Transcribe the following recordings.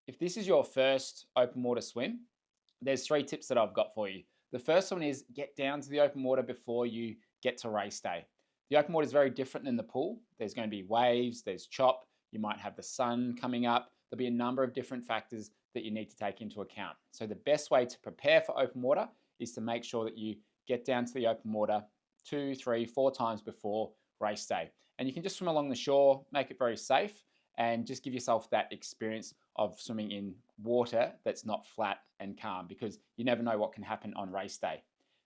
If this is your first open water swim, there's three tips that I've got for you. The first one is get down to the open water before you get to race day. The open water is very different than the pool. There's going to be waves, there's chop, you might have the sun coming up. There'll be a number of different factors that you need to take into account. So the best way to prepare for open water is to make sure that you get down to the open water 2, 3, 4 times before race day. And you can just swim along the shore, make it very safe, and just give yourself that experience of swimming in water that's not flat and calm, because you never know what can happen on race day.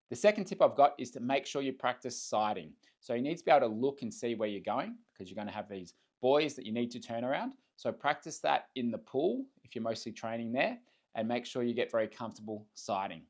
The second tip I've got is to make sure you practice sighting. So you need to be able to look and see where you're going, because you're going to have these buoys that you need to turn around. So practice that in the pool if you're mostly training there, and make sure you get very comfortable sighting.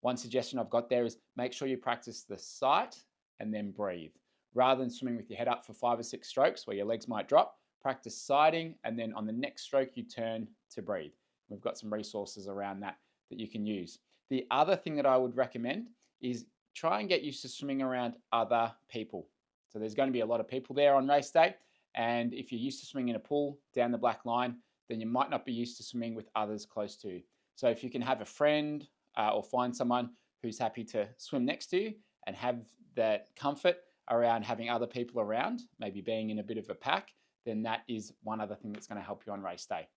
One suggestion I've got there is make sure you practice the sight and then breathe. Rather than swimming with your head up for 5 or 6 strokes where your legs might drop, practice sighting, and then on the next stroke you turn to breathe. We've got some resources around that that you can use. The other thing that I would recommend is try and get used to swimming around other people. So there's going to be a lot of people there on race day, and if you're used to swimming in a pool down the black line, then you might not be used to swimming with others close to you. So if you can have a friend or find someone who's happy to swim next to you and have that comfort around having other people around, maybe being in a bit of a pack, then that is one other thing that's going to help you on race day.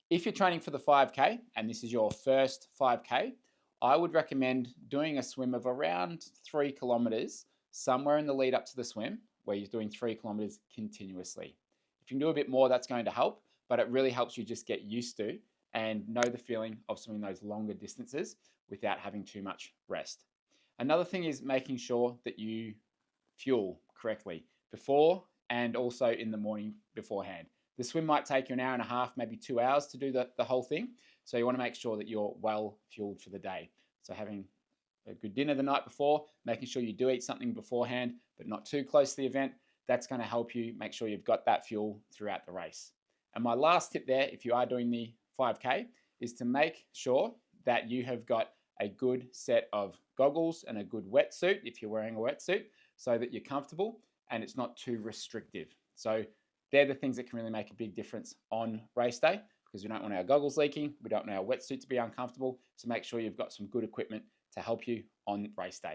If you're training for the 5K and this is your first 5K, I would recommend doing a swim of around 3 kilometers somewhere in the lead up to the swim where you're doing 3 kilometers continuously. If you can do a bit more, that's going to help, but it really helps you just get used to and know the feeling of swimming those longer distances without having too much rest. Another thing is making sure that you fuel correctly before and also in the morning beforehand. The swim might take you an hour and a half, maybe 2 hours to do the whole thing. So you want to make sure that you're well fueled for the day. So having a good dinner the night before, making sure you do eat something beforehand, but not too close to the event, that's going to help you make sure you've got that fuel throughout the race. And my last tip there, if you are doing the 5K, is to make sure that you have got a good set of goggles and a good wetsuit if you're wearing a wetsuit, so that you're comfortable and it's not too restrictive. So they're the things that can really make a big difference on race day, because we don't want our goggles leaking, we don't want our wetsuit to be uncomfortable. So make sure you've got some good equipment to help you on race day.